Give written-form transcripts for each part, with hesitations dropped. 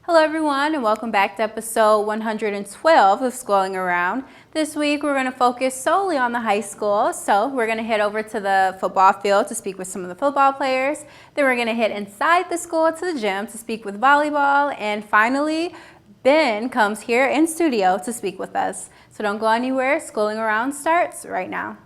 Hello everyone and welcome back to episode 112 of Schooling Around. This week we're going to focus solely on the high school. So we're going to head over to the football field to speak with some of the football players. Then we're going to head inside the school to the gym to speak with volleyball. And finally, Ben comes here in studio to speak with us. So don't go anywhere. Schooling Around starts right now.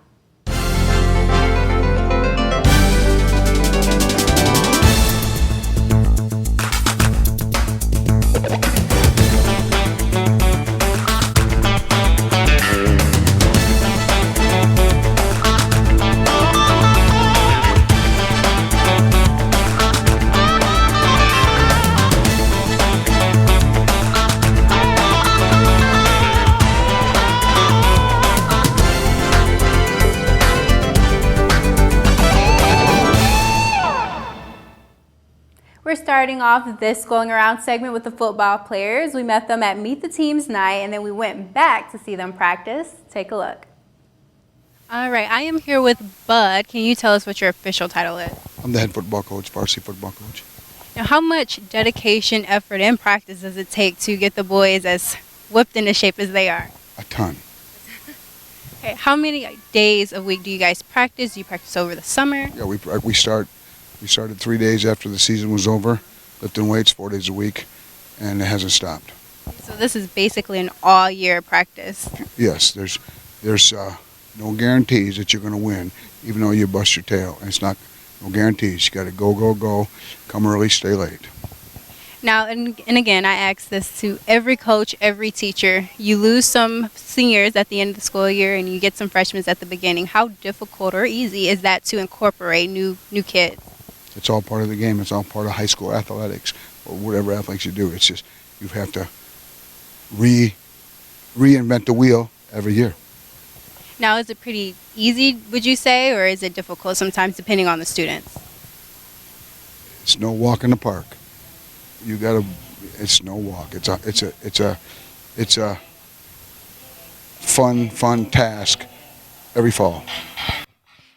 We're starting off this Schooling Around segment with the football players. We met them at Meet the Teams night, and then we went back to see them practice. Take a look. All right, I am here with Bud. Can you tell us what your official title is? I'm the head football coach, varsity football coach. Now, how much dedication, effort, and practice does it take to get the boys as whipped into shape as they are? A ton. Okay, how many days a week do you guys practice? Do you practice over the summer? Yeah, we started 3 days after the season was over, lifting weights 4 days a week, and it hasn't stopped. So this is basically an all-year practice. Yes, there's no guarantees that you're going to win, even though you bust your tail. And it's not no guarantees. You got to go, come early, stay late. Now, and again, I ask this to every coach, every teacher. You lose some seniors at the end of the school year, and you get some freshmen at the beginning. How difficult or easy is that to incorporate new kids? It's all part of the game. It's all part of high school athletics or whatever athletics you do. It's just you have to reinvent the wheel every year. Now, is it pretty easy, would you say, or is it difficult sometimes depending on the students? It's no walk in the park. It's no walk. It's a fun task every fall.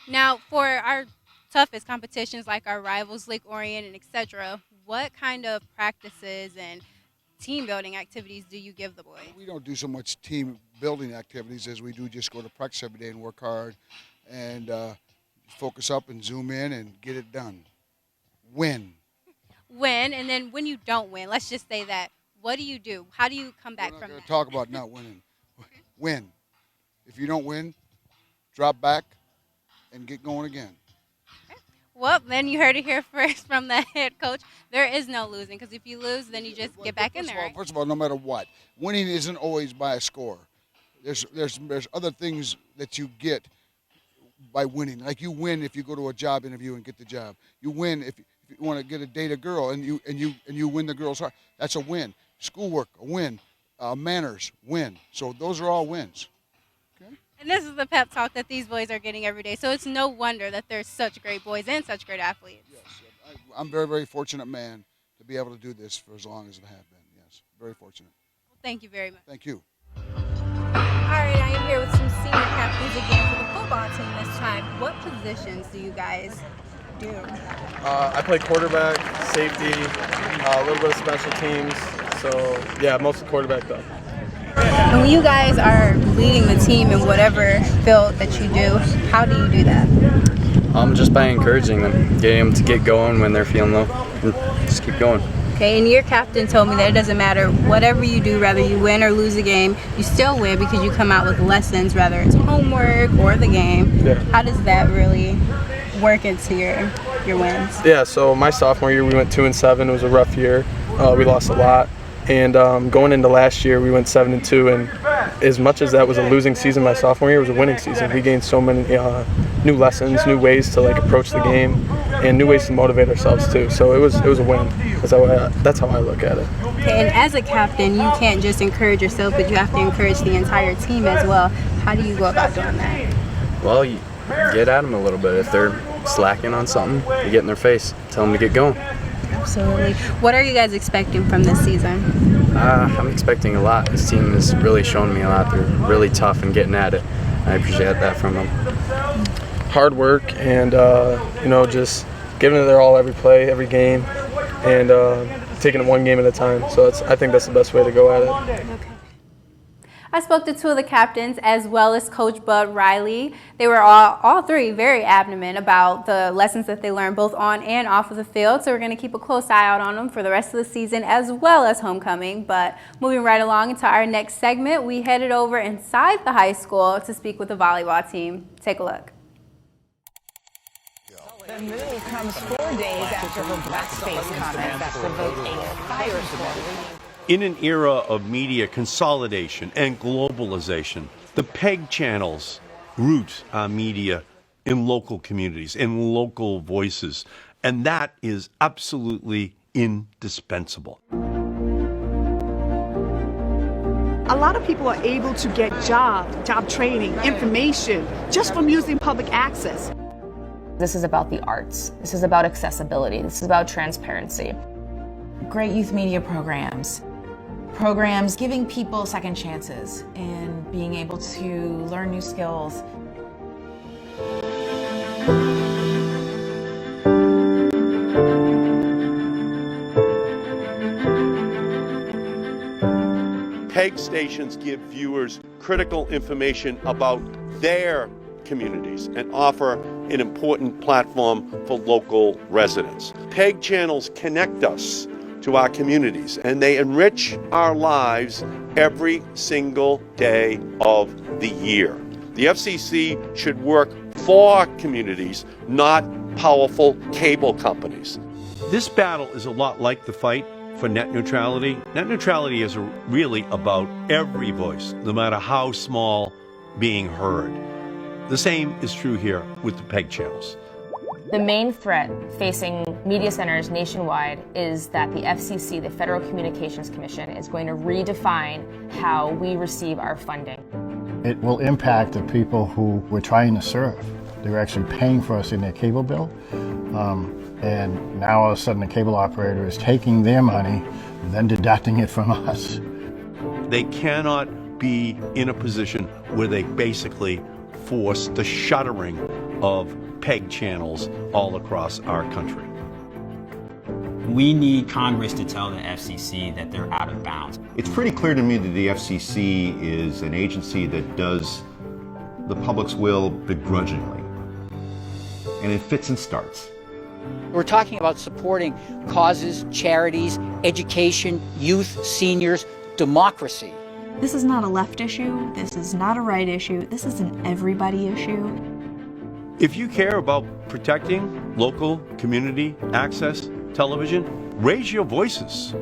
Now, for our toughest competitions like our rivals, Lake Orion, and etc., what kind of practices and team building activities do you give the boys? We don't do so much team building activities as we do just go to practice every day and work hard and focus up and zoom in and get it done. Win, and then when you don't win, let's just say that, what do you do? How do you come back from that? We're not going to talk about not winning. Win. If you don't win, drop back and get going again. Well, then you heard it here first from the head coach. There is no losing, because if you lose, then you just get back in there. First of all, no matter what, winning isn't always by a score. There's other things that you get by winning. Like you win if you go to a job interview and get the job. You win if you want to get a date a girl and you win the girl's heart. That's a win. Schoolwork, a win. Manners, win. So those are all wins. And this is the pep talk that these boys are getting every day. So it's no wonder that there's such great boys and such great athletes. Yes, I'm very, very fortunate man to be able to do this for as long as I have been. Yes, very fortunate. Well, thank you very much. Thank you. All right, I am here with some senior captains again for the football team this time. What positions do you guys do? I play quarterback, safety, a little bit of special teams. So, yeah, mostly quarterback though. And when you guys are leading the team in whatever field that you do, how do you do that? Just by encouraging them, getting them to get going when they're feeling low, and just keep going. Okay, and your captain told me that it doesn't matter whatever you do, whether you win or lose a game, you still win because you come out with lessons, whether it's homework or the game. Yeah. How does that really work into your wins? Yeah, so my sophomore year we went 2-7. It was a rough year. We lost a lot. And going into last year, we went 7-2, and as much as that was a losing season my sophomore year, it was a winning season. We gained so many new lessons, new ways to approach the game, and new ways to motivate ourselves too. So it was a win. That's how I look at it. Okay, and as a captain, you can't just encourage yourself, but you have to encourage the entire team as well. How do you go about doing that? Well, you get at them a little bit. If they're slacking on something, you get in their face, tell them to get going. Absolutely. What are you guys expecting from this season? I'm expecting a lot. This team has really shown me a lot. They're really tough and getting at it. I appreciate that from them. Hard work and just giving it their all every play, every game, and taking it one game at a time. So I think that's the best way to go at it. Okay. I spoke to two of the captains as well as Coach Bud Riley. They were all three very adamant about the lessons that they learned both on and off of the field. So we're going to keep a close eye out on them for the rest of the season as well as homecoming. But moving right along into our next segment, we headed over inside the high school to speak with the volleyball team. Take a look. The move comes 4 days after her blackface comment that provoked a firestorm. In an era of media consolidation and globalization, the PEG channels root our media in local communities, in local voices, and that is absolutely indispensable. A lot of people are able to get job training, information, just from using public access. This is about the arts. This is about accessibility. This is about transparency. Great youth media programs giving people second chances and being able to learn new skills. PEG stations give viewers critical information about their communities and offer an important platform for local residents. PEG channels connect us to our communities, and they enrich our lives every single day of the year. The FCC should work for communities, not powerful cable companies. This battle is a lot like the fight for net neutrality. Net neutrality is really about every voice, no matter how small, being heard. The same is true here with the PEG channels. The main threat facing media centers nationwide is that the FCC, the Federal Communications Commission, is going to redefine how we receive our funding. It will impact the people who we're trying to serve. They're actually paying for us in their cable bill. And now all of a sudden the cable operator is taking their money, then deducting it from us. They cannot be in a position where they basically force the shuttering of PEG channels all across our country. We need Congress to tell the FCC that they're out of bounds. It's pretty clear to me that the FCC is an agency that does the public's will begrudgingly, and it fits and starts. We're talking about supporting causes, charities, education, youth, seniors, democracy. This is not a left issue. This is not a right issue. This is an everybody issue. If you care about protecting local community access television, raise your voices.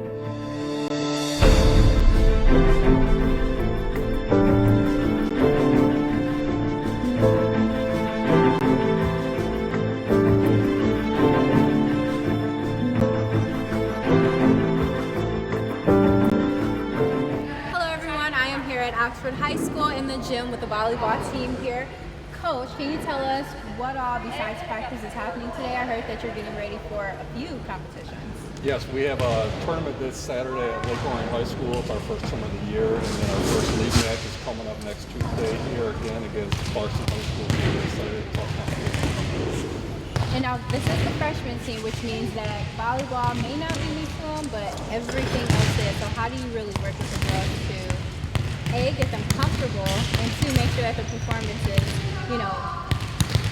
Oxford High School in the gym with the volleyball team here. Coach, can you tell us what all besides practice is happening today? I heard that you're getting ready for a few competitions. Yes, we have a tournament this Saturday at Lake Orion High School. It's our first tournament of the year, and then our first league match is coming up next Tuesday here again against Clarkson High School. We're excited to talk about. And now this is the freshman team, which means that volleyball may not be new to them, but everything else is. So how do you really work with the girls to A, get them comfortable, and 2, make sure that the performance is,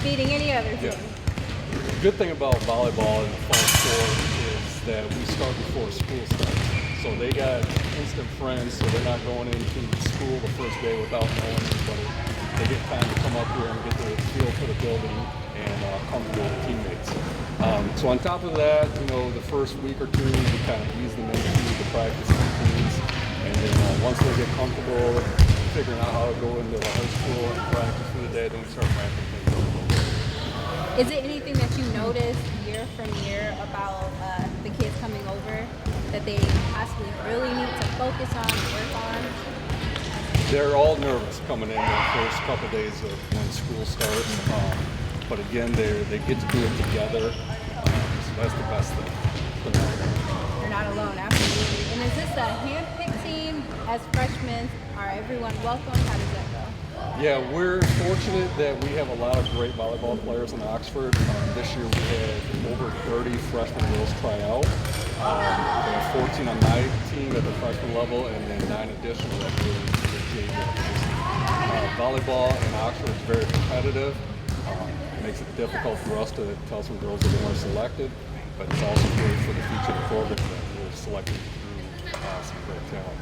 beating any other team? The good thing about volleyball and the fall sport is that we start before school starts. So they got instant friends, so they're not going into school the first day without knowing anybody. They get time to come up here and get the feel for the building and comfortable with teammates. So on top of that, the first week or two, we kind of ease them into the practice routines. And then once they get comfortable figuring out how to go into the high school and practice for the day, then we start ramping things up. Is it anything that you notice year from year about the kids coming over that they possibly really need to focus on and work on? They're all nervous coming in the first couple of days of when school starts. But again, they get to do it together. So that's the best thing. You're not alone, absolutely. And is this a hand-picked team as freshmen? Are everyone welcome? How does that go? Yeah, we're fortunate that we have a lot of great volleyball players in Oxford. This year we had over 30 freshman girls try out. There are 14 on my team at the freshman level, and then 9 additional at the JV. Volleyball in Oxford is very competitive. It makes it difficult for us to tell some girls that they weren't selected, but it's also great for the future of the program that we're selected through some great talent.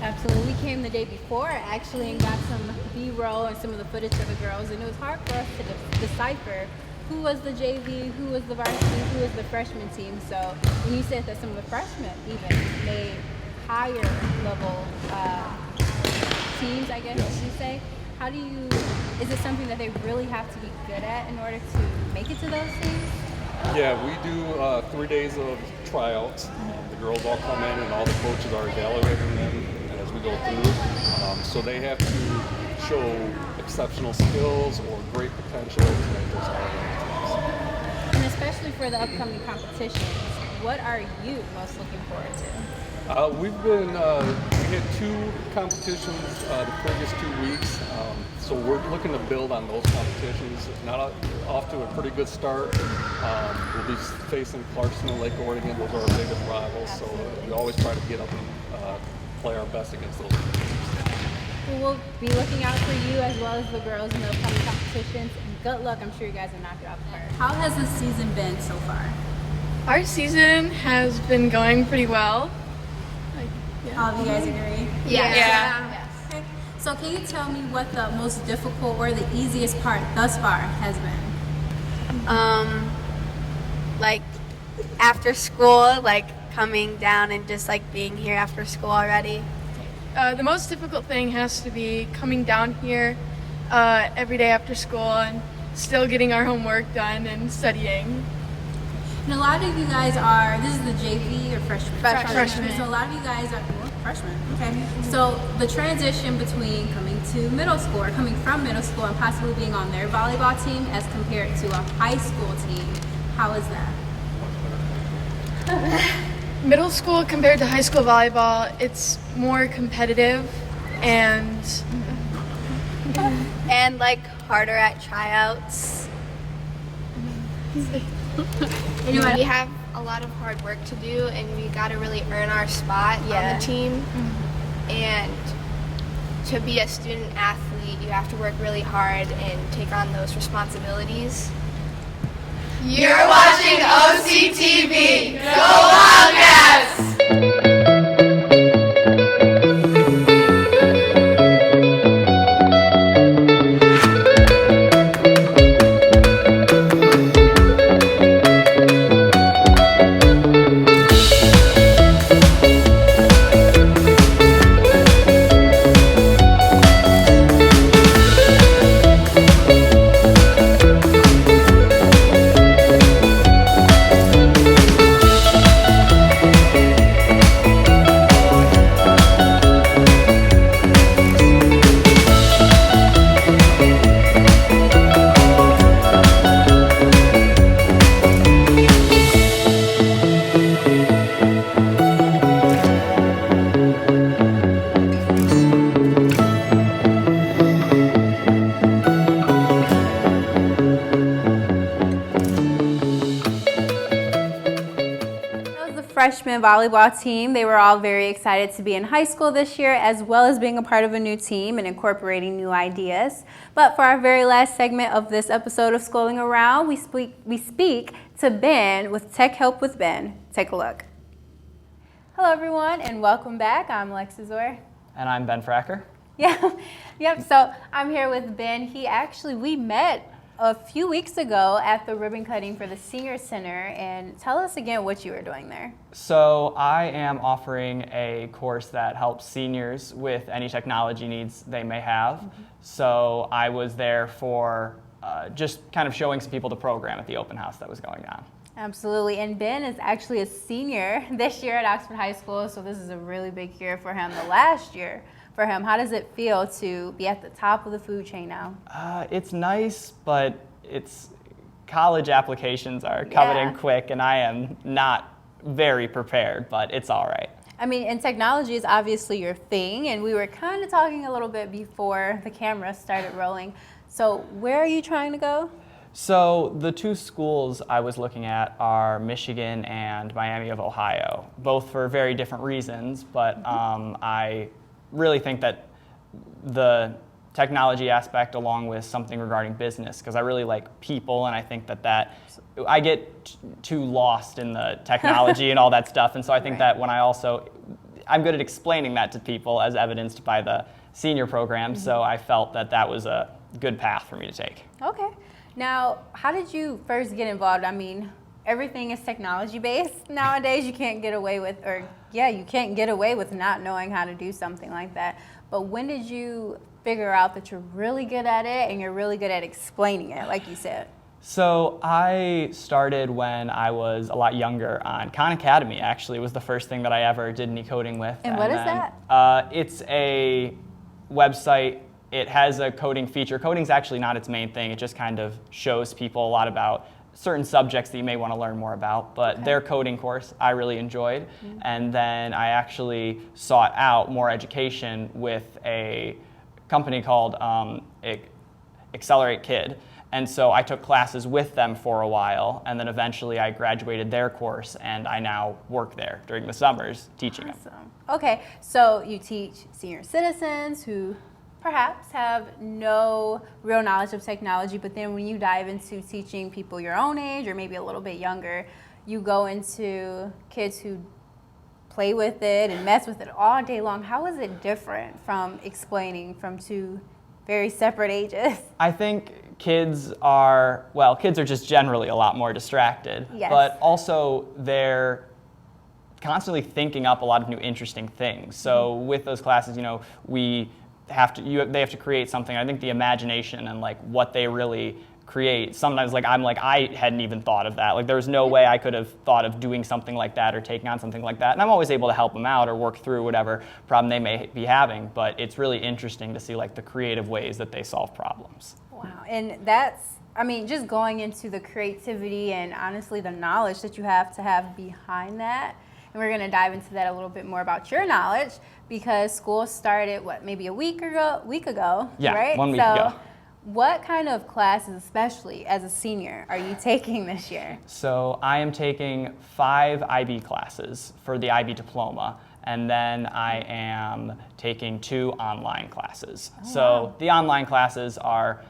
Absolutely. We came the day before actually and got some B-roll and some of the footage of the girls, and it was hard for us to decipher who was the JV, who was the varsity, who was the freshman team. So when you said that some of the freshmen even made higher level teams, I guess you should say, is it something that they really have to be good at in order to make it to those teams? Yeah, we do 3 days of tryouts. The girls all come in and all the coaches are evaluating them as we go through. So they have to show exceptional skills or great potential to make those teams. And especially for the upcoming competitions, what are you most looking forward to? We had 2 competitions the previous 2 weeks, so we're looking to build on those competitions. Not off to a pretty good start. We'll be facing Clarkson and Lake Oregon. Those are our biggest rivals, so we always try to get up and play our best against those teams. We'll be looking out for you as well as the girls in the upcoming competitions. And good luck. I'm sure you guys will knock it out of the park. How has the season been so far? Our season has been going pretty well. All of you guys agree? Yeah. Okay. So can you tell me what the most difficult or the easiest part thus far has been? Like after school, like coming down and just like being here after school already. The most difficult thing has to be coming down here every day after school and still getting our homework done and studying. And a lot of you guys this is the JV or freshman? Freshman. So a lot of you guys are freshmen. Okay. So the transition between coming to middle school or coming from middle school and possibly being on their volleyball team as compared to a high school team, how is that? Middle school compared to high school volleyball, it's more competitive and like harder at tryouts. We have a lot of hard work to do, and we got to really earn our spot on the team. And to be a student athlete, you have to work really hard and take on those responsibilities. You're watching OCTV. Go Wildcats! Freshman volleyball team. They were all very excited to be in high school this year, as well as being a part of a new team and incorporating new ideas. But for our very last segment of this episode of Schooling Around, we speak to Ben with Tech Help with Ben. Take a look. Hello everyone and welcome back. I'm Alexis Orr. And I'm Ben Fracker. Yep, so I'm here with Ben. We met a few weeks ago at the ribbon cutting for the Senior Center, and tell us again what you were doing there. So I am offering a course that helps seniors with any technology needs they may have. So I was there for just kind of showing some people the program at the open house that was going on. Absolutely, and Ben is actually a senior this year at Oxford High School, so this is a really big year for him, the last year for him. How does it feel to be at the top of the food chain now? It's nice, but college applications are coming in quick, and I am not very prepared, but it's all right. I mean, and technology is obviously your thing, and we were kind of talking a little bit before the camera started rolling. So where are you trying to go? So the two schools I was looking at are Michigan and Miami of Ohio, both for very different reasons, but I really think that the technology aspect along with something regarding business, because I really like people, and I think that I get too lost in the technology and all that stuff, and so I think that when I'm good at explaining that to people, as evidenced by the senior program, so I felt that was a good path for me to take. Okay. Now, how did you first get involved? I mean, everything is technology based nowadays. You can't get away with, you can't get away with not knowing how to do something like that. But when did you figure out that you're really good at it and you're really good at explaining it, like you said? So I started when I was a lot younger on Khan Academy, actually. It was the first thing that I ever did any coding with. And what is that? It's a website. It has a coding feature. Coding's actually not its main thing. It just kind of shows people a lot about certain subjects that you may want to learn more about. But their coding course I really enjoyed. And then I actually sought out more education with a company called Accelerate Kid. And so I took classes with them for a while, and then eventually I graduated their course, and I now work there during the summers teaching them. Okay, so you teach senior citizens who perhaps have no real knowledge of technology, but then when you dive into teaching people your own age or maybe a little bit younger, you go into kids who play with it and mess with it all day long. How is it different from explaining from two very separate ages? I think kids are just generally a lot more distracted, but also they're constantly thinking up a lot of new interesting things. So with those classes, they have to create something. I think the imagination and like what they really create, sometimes I hadn't even thought of that. Like there was no way I could have thought of doing something like that or taking on something like that. And I'm always able to help them out or work through whatever problem they may be having, but it's really interesting to see like the creative ways that they solve problems. Wow, and just going into the creativity and honestly the knowledge that you have to have behind that. And we're going to dive into that a little bit more about your knowledge, because school started, maybe a week ago, yeah, right? 1 week ago. What kind of classes, especially as a senior, are you taking this year? So I am taking 5 IB classes for the IB diploma, and then I am taking 2 online classes. So the online classes are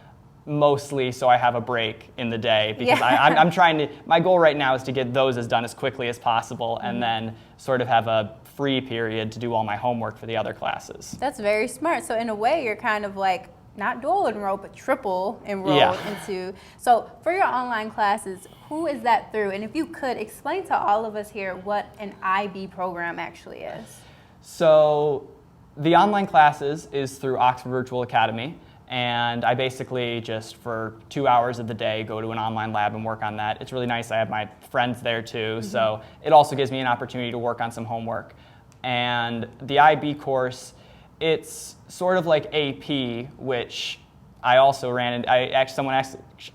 mostly so I have a break in the day, because I'm trying to, my goal right now is to get those done as quickly as possible and then sort of have a free period to do all my homework for the other classes. That's very smart. So in a way, you're kind of like not dual enrolled, but triple enrolled into. So for your online classes, who is that through? And if you could explain to all of us here what an IB program actually is. So the online classes is through Oxford Virtual Academy. And I basically just for 2 hours of the day go to an online lab and work on that. It's really nice. I have my friends there too, so it also gives me an opportunity to work on some homework. And the IB course, it's sort of like AP, which I also ran. And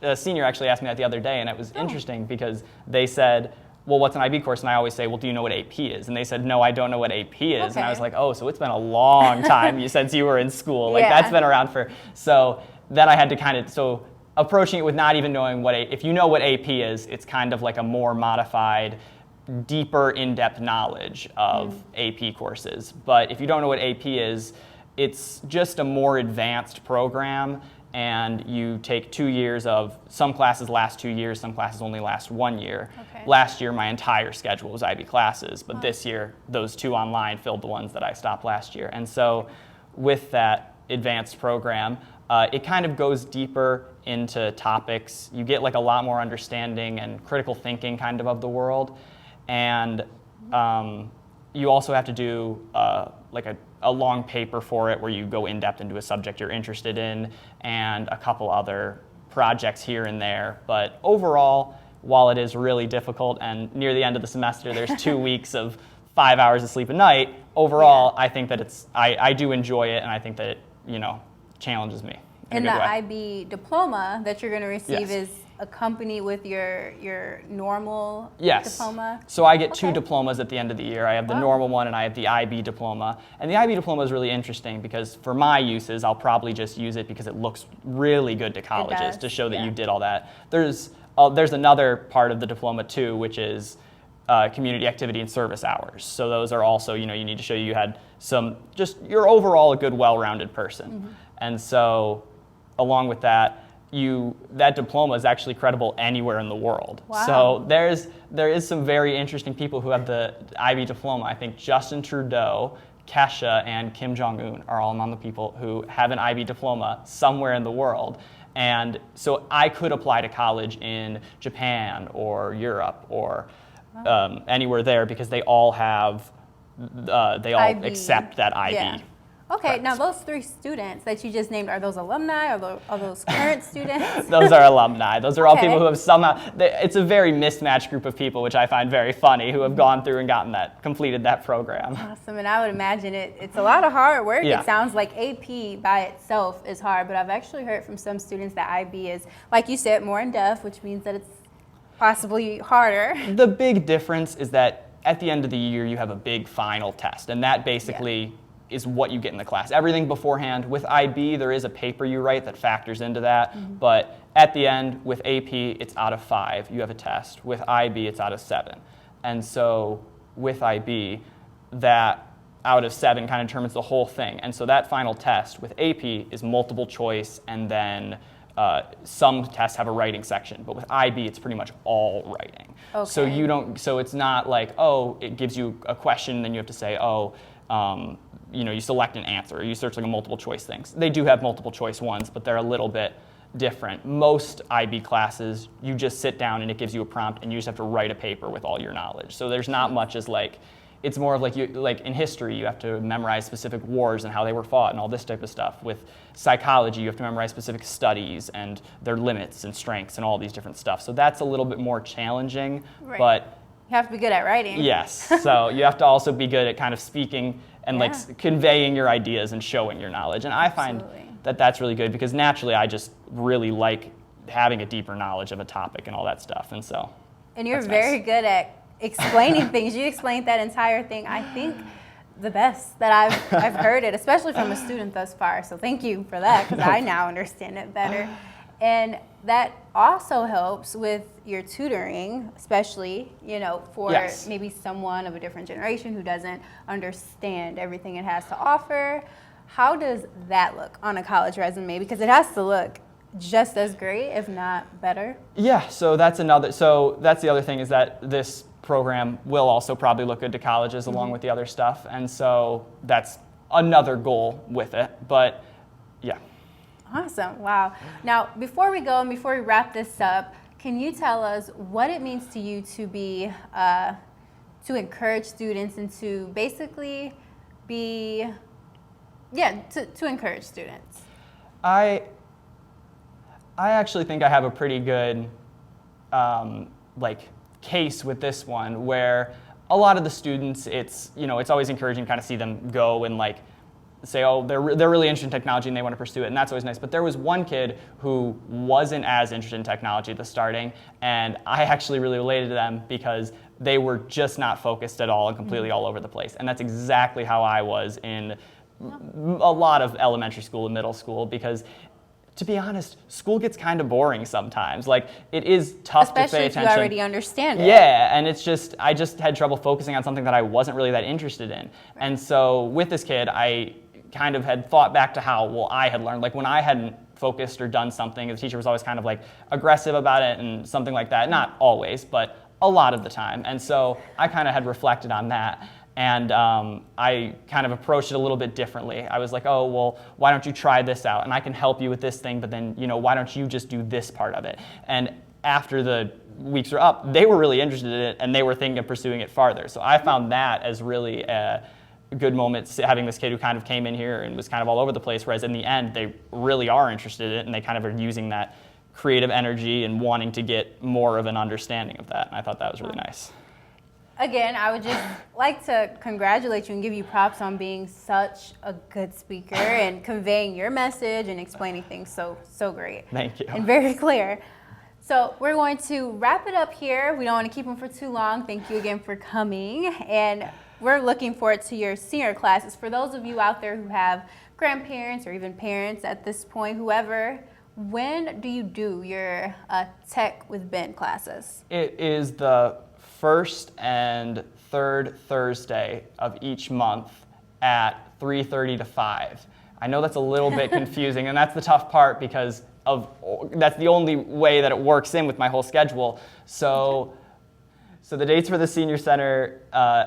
a senior actually asked me that the other day, and it was interesting because they said, well, what's an IB course? And I always say, well, do you know what AP is? And they said, no, I don't know what AP is. And I was like, oh, so it's been a long time since you were in school. Like that's been around so then I had to approaching it with not even knowing if you know what AP is, it's kind of like a more modified, deeper, in-depth knowledge of AP courses. But if you don't know what AP is, it's just a more advanced program. And you take 2 years of, some classes last 2 years, some classes only last 1 year. Last year, my entire schedule was IB classes, but this year, those 2 online filled the ones that I stopped last year. And so with that advanced program, it kind of goes deeper into topics. You get like a lot more understanding and critical thinking kind of the world. And you also have to do a long paper for it where you go in depth into a subject you're interested in and a couple other projects here and there. But overall, while it is really difficult and near the end of the semester there's 2 weeks of 5 hours of sleep a night, overall I think that I do enjoy it, and I think that it challenges me. And the IB diploma that you're going to receive is accompany with your normal Yes. diploma? So I get 2 diplomas at the end of the year. I have the normal one and I have the IB diploma. And the IB diploma is really interesting because for my uses, I'll probably just use it because it looks really good to colleges to show that you did all that. There's another part of the diploma too, which is community activity and service hours. So those are also, you need to show you had you're overall a good, well-rounded person. Mm-hmm. And so along with that, that diploma is actually credible anywhere in the world. Wow. So there is some very interesting people who have the IB diploma. I think Justin Trudeau, Kesha, and Kim Jong-un are all among the people who have an IB diploma somewhere in the world. And so I could apply to college in Japan or Europe or anywhere there because they all have, they all IB. accept that IB. Yeah. Okay, now those 3 students that you just named, are those alumni or are those current students? Those are alumni. Those are all Okay. people who have somehow, it's a very mismatched group of people, which I find very funny, who have gone through and completed that program. Awesome, and I would imagine it's a lot of hard work. Yeah. It sounds like AP by itself is hard, but I've actually heard from some students that IB is, like you said, more in-depth, which means that it's possibly harder. The big difference is that at the end of the year, you have a big final test, and that basically is what you get in the class. Everything beforehand. With IB, there is a paper you write that factors into that, but at the end, with AP, it's out of 5. You have a test. With IB, it's out of 7. And so with IB, that out of 7 kind of determines the whole thing. And so that final test with AP is multiple choice, and then some tests have a writing section, but with IB, it's pretty much all writing. Okay. So it's not like, it gives you a question, and then you have to say, you select an answer, or you search like a multiple choice things. They do have multiple choice ones, but they're a little bit different. Most IB classes, you just sit down and it gives you a prompt, and you just have to write a paper with all your knowledge. So there's not much as it's more of like in history, you have to memorize specific wars and how they were fought and all this type of stuff. With psychology, you have to memorize specific studies and their limits and strengths and all these different stuff. So that's a little bit more challenging, Right. but You have to be good at writing. yes. So you have to also be good at kind of speaking and conveying your ideas and showing your knowledge. And I find that that's really good because naturally I just really like having a deeper knowledge of a topic and all that stuff. And so. And you're that's very nice. good at explaining things. You explained that entire thing, I think, the best that I've heard it, especially from a student thus far. So thank you for that, because I now understand it better. And that also helps with your tutoring, especially, for maybe someone of a different generation who doesn't understand everything it has to offer. How does that look on a college resume? Because it has to look just as great, if not better. Yeah, so that's the other thing is that this program will also probably look good to colleges along with the other stuff. And so that's another goal with it. But yeah. Awesome. Wow. Now, before we go and before we wrap this up, can you tell us what it means to you to be, to encourage students and to basically be, to encourage students? I actually think I have a pretty good, case with this one where a lot of the students, it's always encouraging to kind of see them go and say, they're really interested in technology and they want to pursue it, and that's always nice. But there was one kid who wasn't as interested in technology at the starting, and I actually really related to them because they were just not focused at all and completely all over the place. And that's exactly how I was in a lot of elementary school and middle school, because to be honest, school gets kind of boring sometimes. It is tough to pay attention. Especially if you already understand it. Yeah, and I just had trouble focusing on something that I wasn't really that interested in. And so with this kid, I kind of had thought back to how I had learned. When I hadn't focused or done something, the teacher was always kind of aggressive about it and something like that. Not always, but a lot of the time. And so I kind of had reflected on that. And I kind of approached it a little bit differently. I was like, why don't you try this out? And I can help you with this thing, but then, why don't you just do this part of it? And after the weeks were up, they were really interested in it, and they were thinking of pursuing it farther. So I found that as really a good moment, having this kid who kind of came in here and was kind of all over the place, whereas in the end, they really are interested in it, and they kind of are using that creative energy and wanting to get more of an understanding of that. And I thought that was really nice. Again, I would just like to congratulate you and give you props on being such a good speaker and conveying your message and explaining things so great. Thank you. And very clear. So we're going to wrap it up here. We don't want to keep them for too long. Thank you again for coming. And we're looking forward to your senior classes. For those of you out there who have grandparents or even parents at this point, whoever, when do you do your Tech with Ben classes? It is the first and third Thursday of each month at 3:30 to 5. I know that's a little bit confusing, and that's the tough part because that's the only way that it works in with my whole schedule. So the dates for the Senior Center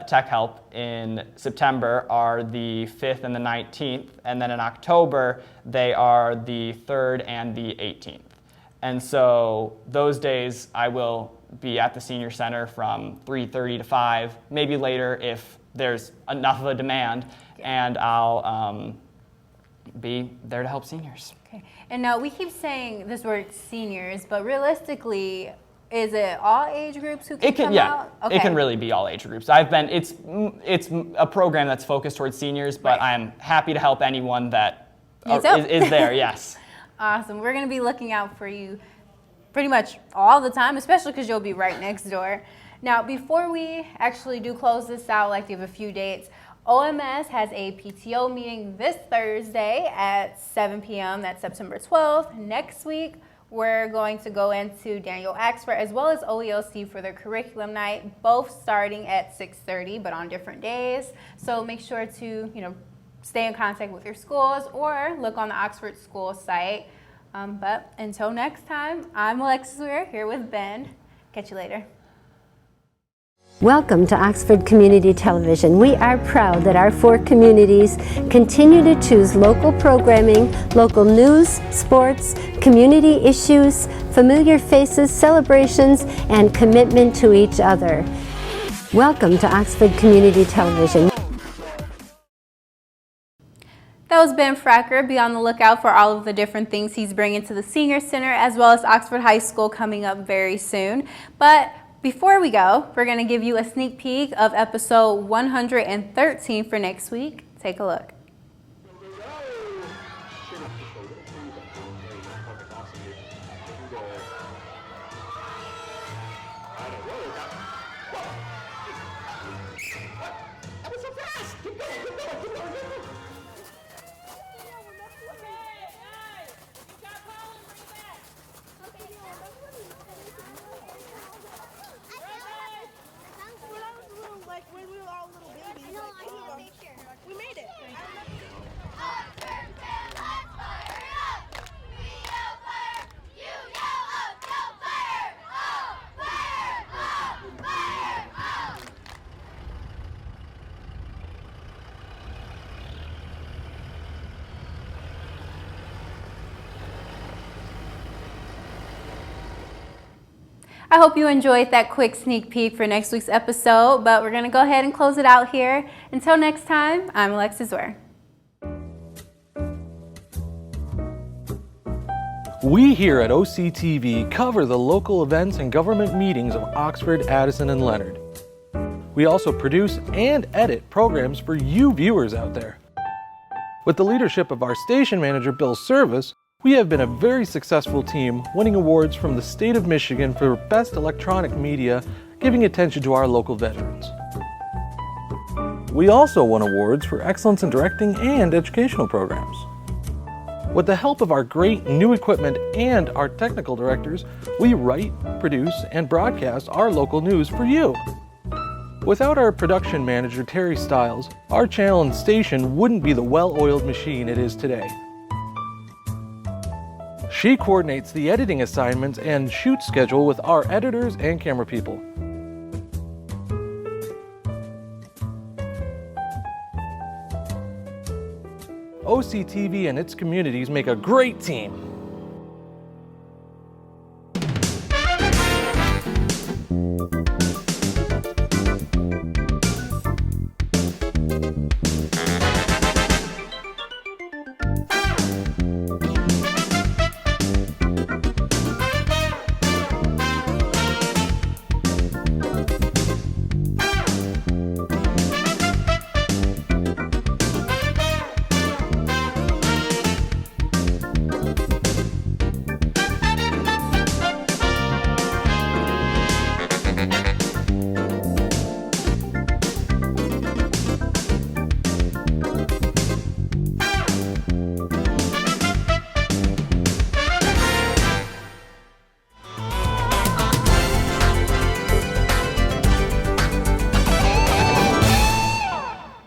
Tech Help in September are the 5th and the 19th, and then in October they are the 3rd and the 18th. And so those days I will be at the Senior Center from 3:30 to 5, maybe later if there's enough of a demand, and I'll be there to help seniors. Okay. And now we keep saying this word seniors, but realistically, is it all age groups who can come out? Okay. It can really be all age groups. It's a program that's focused towards seniors, but I'm happy to help anyone that is there, yes. Awesome. We're going to be looking out for you pretty much all the time, especially because you'll be right next door. Now, before we actually do close this out, I'd like to give a few dates. OMS has a PTO meeting this Thursday at 7 p.m. That's September 12th. Next week, we're going to go into Daniel Axford as well as OELC for their curriculum night, both starting at 6:30, but on different days. So make sure to, stay in contact with your schools or look on the Oxford School site. But until next time, I'm Alexis Weir here with Ben. Catch you later. Welcome to Oxford Community Television. We are proud that our 4 communities continue to choose local programming, local news, sports, community issues, familiar faces, celebrations, and commitment to each other. Welcome to Oxford Community Television. That was Ben Fracker. Be on the lookout for all of the different things he's bringing to the Senior Center as well as Oxford High School coming up very soon. But before we go, we're going to give you a sneak peek of episode 113 for next week. Take a look. I hope you enjoyed that quick sneak peek for next week's episode, but we're going to go ahead and close it out here. Until next time, I'm Alexis Weir. We here at OCTV cover the local events and government meetings of Oxford, Addison, and Leonard. We also produce and edit programs for you viewers out there. With the leadership of our station manager, Bill Service, we have been a very successful team, winning awards from the state of Michigan for Best Electronic Media, giving attention to our local veterans. We also won awards for excellence in directing and educational programs. With the help of our great new equipment and our technical directors, we write, produce, and broadcast our local news for you. Without our production manager, Terry Stiles, our channel and station wouldn't be the well-oiled machine it is today. She coordinates the editing assignments and shoot schedule with our editors and camera people. OCTV and its communities make a great team.